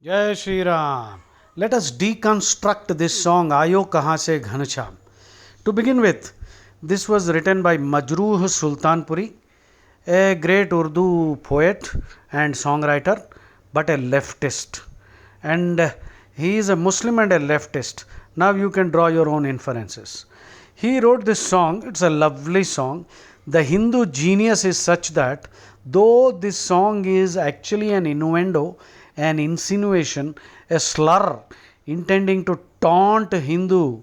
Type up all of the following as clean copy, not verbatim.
Jai Shri Ram. Let us deconstruct this song Aayo Kahan Se Ghansham. To begin with, this was written by Majruh Sultanpuri, a great Urdu poet and songwriter, but a leftist. And he is a Muslim and a leftist. Now you can draw your own inferences. He wrote this song, it's a lovely song. The Hindu genius is such that though this song is actually an innuendo, an insinuation, a slur intending to taunt Hindus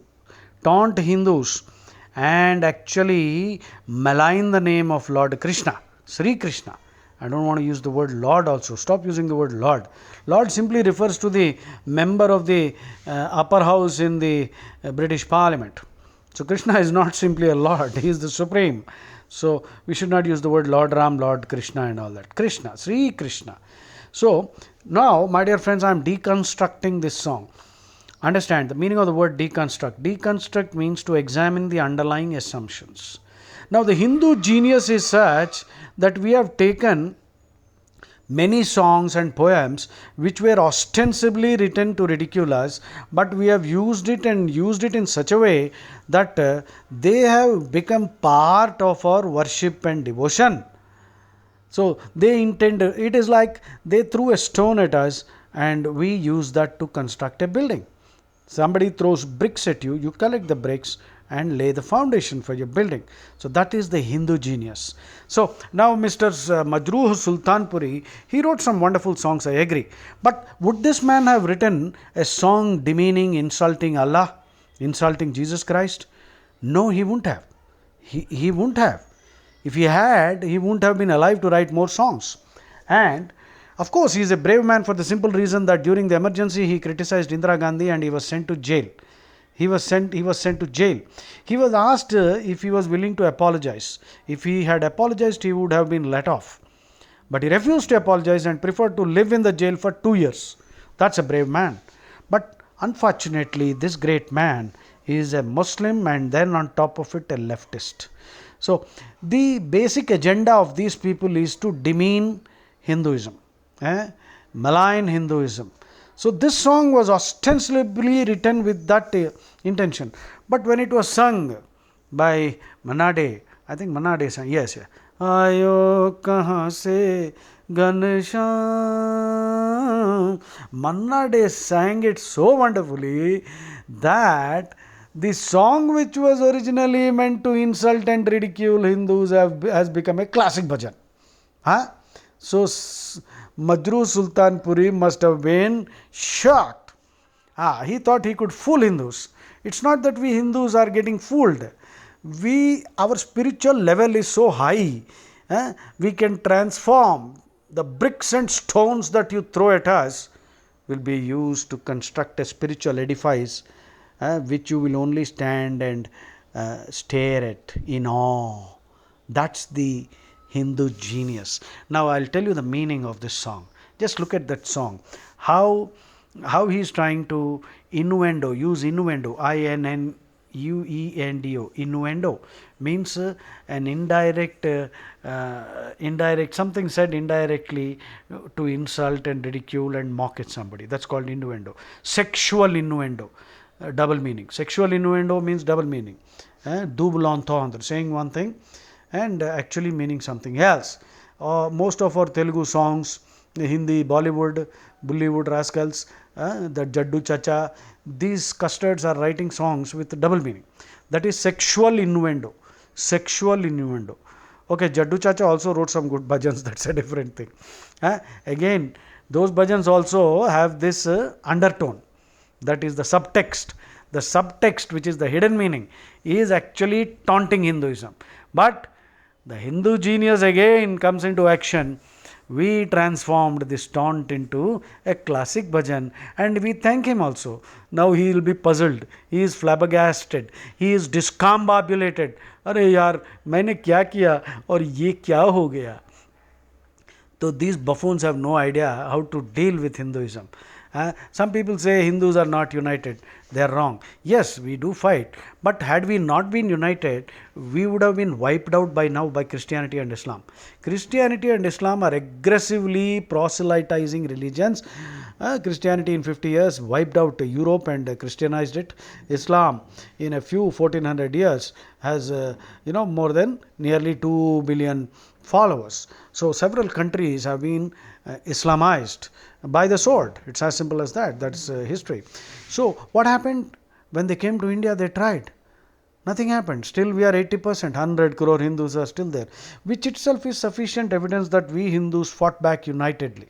and actually malign the name of Lord Krishna, Sri Krishna. I don't want to use the word Lord also. Stop using the word Lord. Lord simply refers to the member of the upper house in the British Parliament. So Krishna is not simply a Lord, he is the Supreme. So we should not use the word Lord Ram, Lord Krishna and all that. Krishna, Sri Krishna. So now, my dear friends, I am deconstructing this song. Understand the meaning of the word deconstruct. Deconstruct means to examine the underlying assumptions. Now, the Hindu genius is such that we have taken many songs and poems which were ostensibly written to ridicule us, but we have used it in such a way that they have become part of our worship and devotion. So they intended, it is like they threw a stone at us and we use that to construct a building. Somebody throws bricks at you, you collect the bricks and lay the foundation for your building. So that is the Hindu genius. So now Mr. Majruh Sultanpuri, he wrote some wonderful songs, I agree. But would this man have written a song demeaning, insulting Allah, insulting Jesus Christ? No, he wouldn't have. He wouldn't have. If he had, he wouldn't have been alive to write more songs. And of course, he is a brave man for the simple reason that during the emergency, he criticized Indira Gandhi and he was sent to jail. He was sent to jail. He was asked if he was willing to apologize. If he had apologized, he would have been let off. But he refused to apologize and preferred to live in the jail for 2 years. That's a brave man. But unfortunately, this great man is a Muslim and then on top of it a leftist. So the basic agenda of these people is to demean Hinduism, malign Hinduism. So this song was ostensibly written with that intention. But when it was sung by Manade, I think Manade sang, yes, yeah. Aayo kahan se Ganesham. Manade sang it so wonderfully that the song which was originally meant to insult and ridicule Hindus has become a classic bhajan. So Majruh Sultanpuri must have been shocked. He thought he could fool Hindus. It's not that we Hindus are getting fooled. Our spiritual level is so high. We can transform the bricks and stones that you throw at us will be used to construct a spiritual edifice which you will only stand and stare at in awe. That's the Hindu genius. Now I'll tell you the meaning of this song. Just look at that song. How he's trying to use innuendo, I-N-N-U-E-N-D-O. Innuendo means an indirect, something said indirectly to insult and ridicule and mock at somebody. That's called innuendo. Sexual innuendo. Double meaning. Sexual innuendo means double meaning. Double entendre, saying one thing and actually meaning something else. Most of our Telugu songs, Hindi, Bollywood, Bollywood rascals, the Jaddu Chacha, these custards are writing songs with double meaning. That is sexual innuendo. Sexual innuendo. Okay, Jaddu Chacha also wrote some good bhajans, that's a different thing. Again, those bhajans also have this undertone. That is the subtext. The subtext, which is the hidden meaning, is actually taunting Hinduism. But the Hindu genius again comes into action. We transformed this taunt into a classic bhajan and we thank him also. Now he will be puzzled. He is flabbergasted. He is discombobulated. अरे यार मैंने क्या किया और ये क्या हो गया. So these buffoons have no idea how to deal with Hinduism. Some people say Hindus are not united. They are wrong. Yes, we do fight, but had we not been united, we would have been wiped out by now by Christianity and Islam. Christianity and Islam are aggressively proselytizing religions. Christianity in 50 years wiped out Europe and Christianized it. Islam in a few 1400 years has more than nearly 2 billion followers. So several countries have been Islamized by the sword. It's as simple as that. That's history. So what happened when they came to India? They tried. Nothing happened. Still we are 80%, 100 crore Hindus are still there, which itself is sufficient evidence that we Hindus fought back unitedly.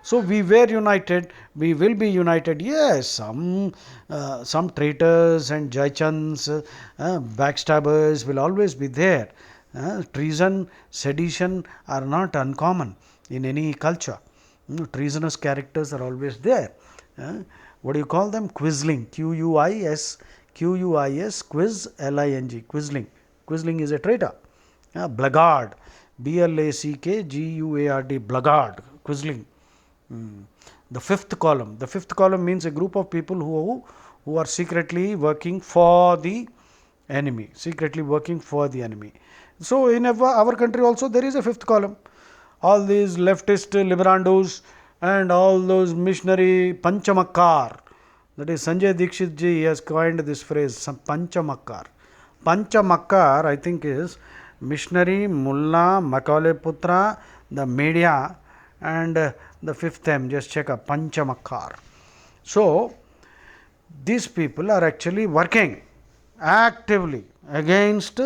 So we were united, we will be united. Yes, some traitors and jaichans, backstabbers will always be there. Treason, sedition are not uncommon in any culture. Treasonous characters are always there. What do you call them? Quisling, Quis, quiz, ling, quisling. Quisling is a traitor. Blackguard, Blackguard, blackguard, quisling. The fifth column. The fifth column means a group of people who are secretly working for the enemy. Secretly working for the enemy. So in our country also there is a fifth column. All these leftist liberandos and all those missionary panchamakkar. That is Sanjay Dikshit ji has coined this phrase, panchamakkar. Panchamakkar, I think, is missionary, mullah, Macaulay Putra, the media, and the fifth M, just check up, panchamakkar. So these people are actually working actively against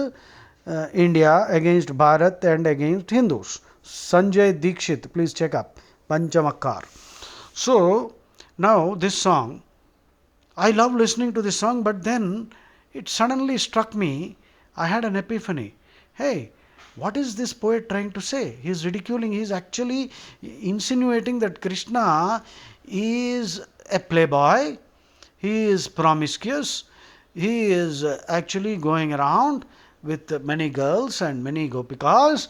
India, against Bharat and against Hindus. Sanjay Dikshit, please check up, panchamakkar. So now this song, I love listening to this song, but then it suddenly struck me, I had an epiphany. Hey, what is this poet trying to say? He is ridiculing, he is actually insinuating that Krishna is a playboy, he is promiscuous, he is actually going around with many girls and many gopikas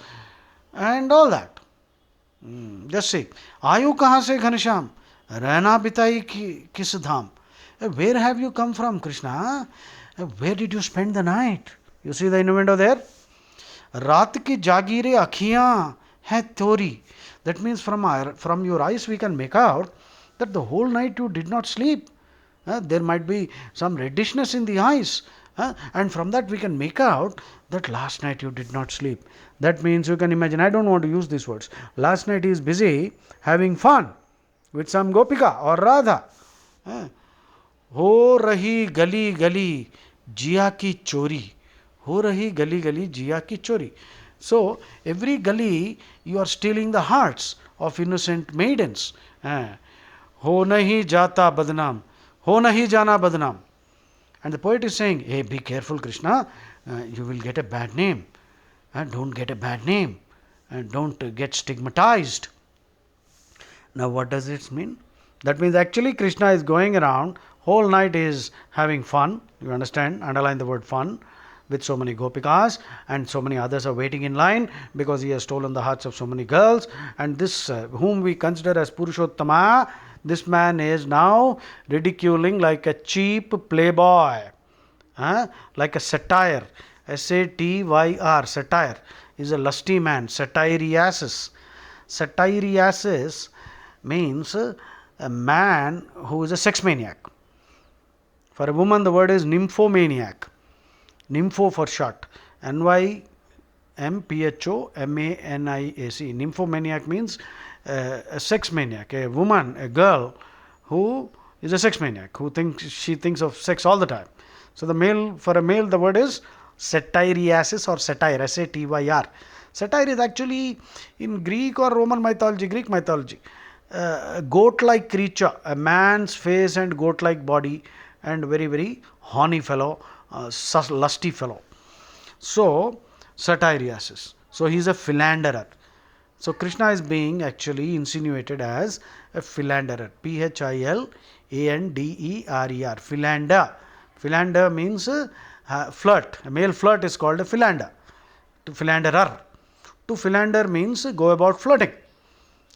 and all that. Just see, Ayu kahan se Ghanshyam, Rehna bitai kis dham. Where have you come from, Krishna? Where did you spend the night? You see the innuendo there? Raat ki jagire akhiyan hai tori. That means from your eyes we can make out that the whole night you did not sleep. There might be some reddishness in the eyes. And from that we can make out that last night you did not sleep. That means you can imagine, I don't want to use these words. Last night he is busy having fun with some gopika or Radha. Ho rahi gali gali jiya ki chori. Ho rahi gali gali jiya ki chori. So every gali you are stealing the hearts of innocent maidens. Ho nahi jata badnam. Ho nahi jana badnam. And the poet is saying, hey, be careful, Krishna, you will get a bad name. Don't get a bad name. Don't get stigmatized. Now what does it mean? That means actually Krishna is going around, whole night is having fun. You understand? Underline the word fun. With so many gopikas, and so many others are waiting in line because he has stolen the hearts of so many girls. And this, whom we consider as Purushottama, this man is now ridiculing like a cheap playboy, like a satyr. Satyr, satyr is a lusty man. Satyriasis. Satyriasis means a man who is a sex maniac. For a woman, the word is nymphomaniac. Nympho for short. Nympho maniac. Nymphomaniac means a sex maniac, a woman, a girl who is a sex maniac, she thinks of sex all the time. So for a male the word is satyriasis or satyr, satyr. Satyr is actually in Greek or Roman mythology, Greek mythology, a goat-like creature, a man's face and goat-like body, and very, very horny fellow, lusty fellow. So satyriasis. So he is a philanderer. So Krishna is being actually insinuated as a philanderer. Philanderer. Philander. Philander means flirt. A male flirt is called a philander. Philanderer. To philander means go about flirting.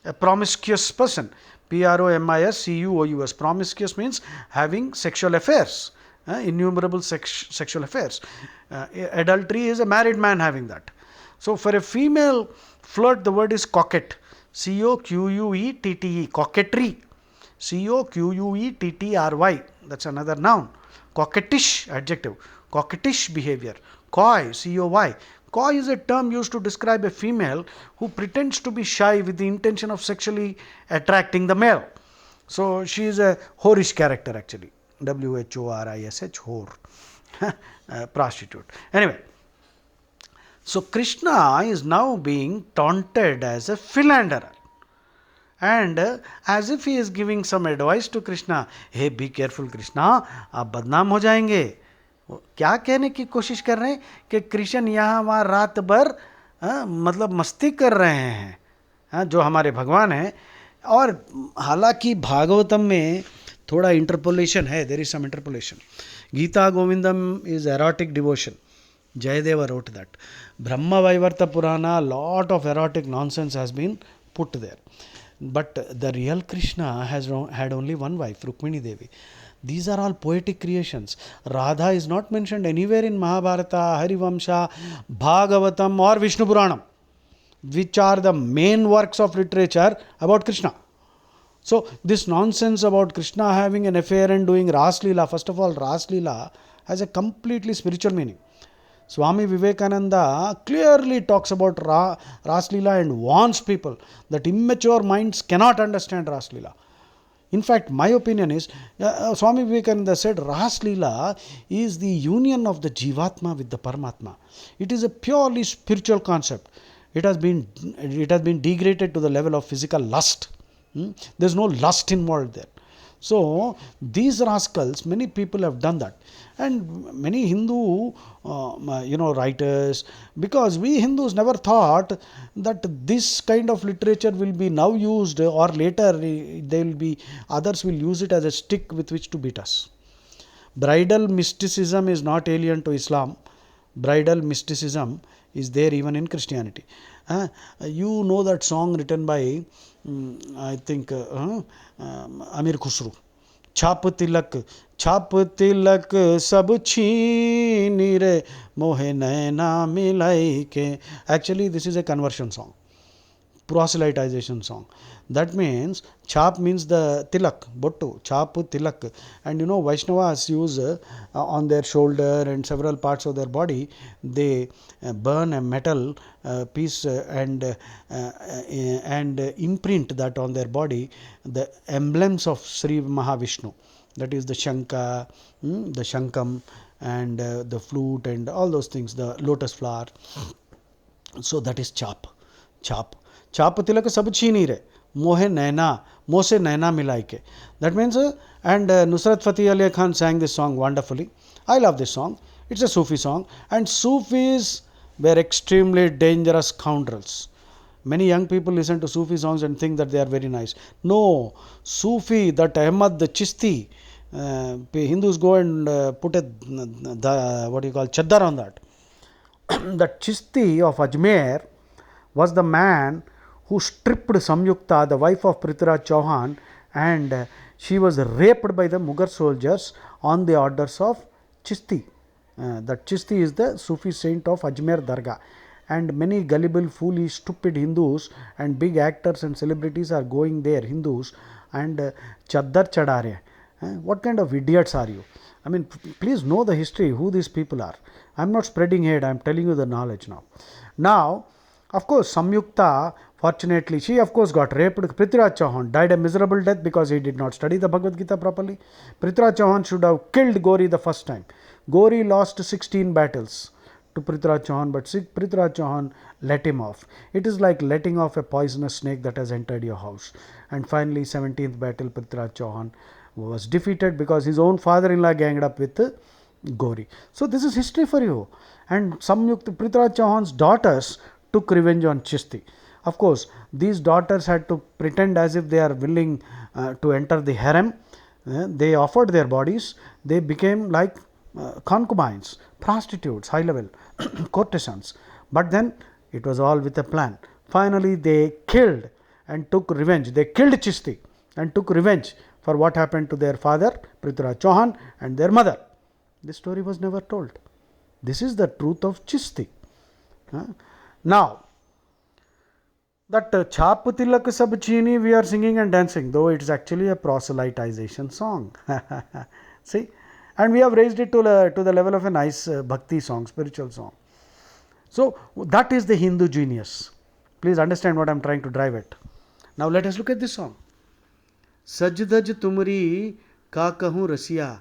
A promiscuous person, Promiscuous. Promiscuous means having sexual affairs, innumerable sexual affairs. Adultery is a married man having that. So for a female flirt, the word is coquette. Coquette. Coquetry. Coquettry. That's another noun. Coquettish, adjective. Coquettish behavior. Coy, coy. Coy is a term used to describe a female who pretends to be shy with the intention of sexually attracting the male. So she is a whorish character actually. Whorish, whore. Prostitute. Anyway, so Krishna is now being taunted as a philanderer. And as if he is giving some advice to Krishna, hey, be careful Krishna, आप बदनाम हो जाएंगे. क्या कहने की कोशिश कर रहे हैं कि कृष्ण यहाँ वहाँ रात भर मतलब मस्ती कर रहे हैं, जो हमारे भगवान हैं. और हालांकि भागवतम में थोड़ा इंटरपोलेशन है, there is some interpolation. Gita Govindam is erotic devotion. Jayadeva wrote that. Brahma Vaivarta Purana, lot of erotic nonsense has been put there. But the real Krishna has had only one wife, Rukmini Devi. These are all poetic creations. Radha is not mentioned anywhere in Mahabharata, Harivamsha, Bhagavatam or Vishnu Puranam, which are the main works of literature about Krishna. So this nonsense about Krishna having an affair and doing Ras Leela, first of all, Ras Leela has a completely spiritual meaning. Swami Vivekananda clearly talks about Ras Leela and warns people that immature minds cannot understand Ras Leela. In fact, my opinion is, Swami Vivekananda said Ras Leela is the union of the Jivatma with the Paramatma. It is a purely spiritual concept. It has been degraded to the level of physical lust. There is no lust involved there. So these rascals, many people have done that, and many Hindu writers, because we Hindus never thought that this kind of literature will be now used, or later others will use it as a stick with which to beat us. Bridal mysticism is not alien to Islam. Bridal mysticism is there even in Christianity. You know that song written by I think Amir Khusru. छाप तिलक सब छीनी रे मोहे नैना मिलाई के. Actually, this is a conversion song, proselytization song. That means chap means the tilak, bottu, chap tilak. And Vaishnavas use on their shoulder and several parts of their body, they burn a metal piece and imprint that on their body the emblems of Sri Mahavishnu. That is the Shanka, the Shankam, and the flute and all those things, the lotus flower. So that is chap. Chap tilak sab chini re. Mohe naina, mose naina milaike. That means, and Nusrat Fateh Ali Khan sang this song wonderfully. I love this song. It's a Sufi song, and Sufis were extremely dangerous scoundrels. Many young people listen to Sufi songs and think that they are very nice. No, Sufi, that Ahmad the Chisti, Hindus go and put chaddar on that. That Chisti of Ajmer was the man who stripped Samyukta, the wife of Prithviraj Chauhan, and she was raped by the Mughal soldiers on the orders of Chisti. That Chisti is the Sufi saint of Ajmer Dargah. And many gullible, foolish, stupid Hindus and big actors and celebrities are going there, Hindus, and chaddar chadare. What kind of idiots are you? I mean, please know the history, who these people are. I am not spreading hate, I am telling you the knowledge now. Now, of course, Samyukta, fortunately, she of course got raped. Prithviraj Chauhan died a miserable death because he did not study the Bhagavad Gita properly. Prithviraj Chauhan should have killed Gauri the first time. Gauri lost 16 battles to Prithviraj Chauhan, but Prithviraj Chauhan let him off. It is like letting off a poisonous snake that has entered your house. And finally, 17th battle, Prithviraj Chauhan was defeated because his own father-in-law ganged up with Gauri. So this is history for you. And Prithviraj Chauhan's daughters took revenge on Chisti. Of course, these daughters had to pretend as if they are willing to enter the harem. They offered their bodies. They became like concubines, prostitutes, high level courtesans. But then It was all with a plan. Finally, they killed and took revenge. They killed Chishti and took revenge for what happened to their father, Prithviraj Chauhan, and their mother. This story was never told. This is the truth of Chishti. Now, that Chaputilak Sab Chini we are singing and dancing, though it is actually a proselytization song. See, and we have raised it to the level of a nice bhakti song, spiritual song. So, that is the Hindu genius. Please understand what I am trying to drive at. Now, let us look at this song. सज धज तुमरी का कहूँ रसिया,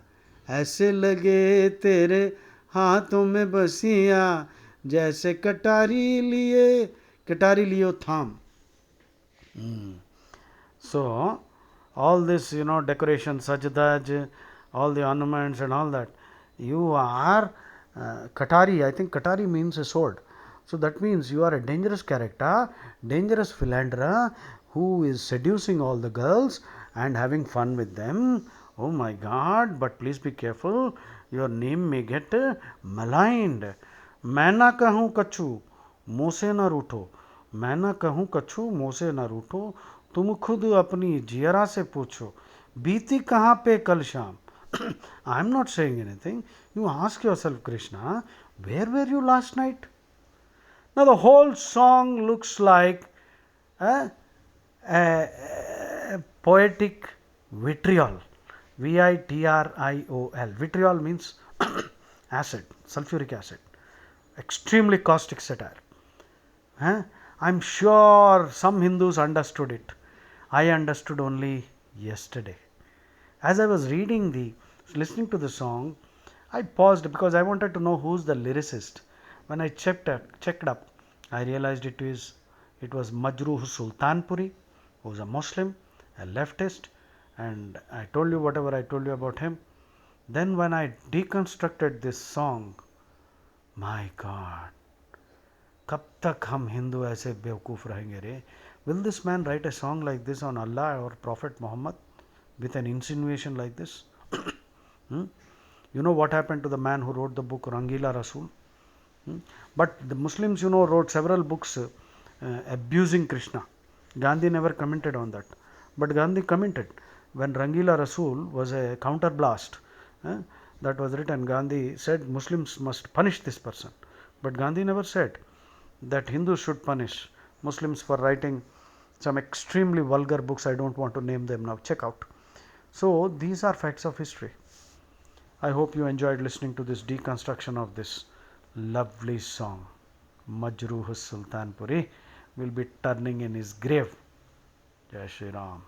ऐसे लगे तेरे हाथों में बसिया, जैसे कटारी लियो थाम. So, all this, decoration, sajdaj, all the ornaments and all that, you are Katari. I think Katari means a sword. So, that means you are a dangerous character, dangerous philanderer who is seducing all the girls and having fun with them. Oh my God, but please be careful, your name may get maligned. मैं ना कहूँ कछु मुँह से न रूठो, मैं ना कहूँ कछु मुँह से न रूठो, तुम खुद अपनी जियरा से पूछो, बीती कहाँ पे कल शाम. I am not saying anything. You ask yourself, Krishna, where were you last night? Now the whole song looks like a poetic vitriol. Vitriol. Vitriol means acid, sulfuric acid. Extremely caustic satire. I am sure some Hindus understood it. I understood only yesterday. As I was listening to the song, I paused because I wanted to know who's the lyricist. When I checked up, I realized it was Majruh Sultanpuri, who's a Muslim, a leftist, and I told you whatever I told you about him. Then when I deconstructed this song, my God, कब तक हम हिंदू ऐसे बेवकूफ़ रहेंगे रे? Will this man write a song like this on Allah or Prophet Muhammad with an insinuation like this? You know what happened to the man who wrote the book Rangila Rasool? But the Muslims, wrote several books abusing Krishna. Gandhi never commented on that. But Gandhi commented when Rangila Rasool was a counter blast that was written. Gandhi said Muslims must punish this person. But Gandhi never said that Hindus should punish Muslims for writing some extremely vulgar books. I don't want to name them now. Check out. So, these are facts of history. I hope you enjoyed listening to this deconstruction of this lovely song. Majruh Sultanpuri will be turning in his grave. Jai Shri Ram.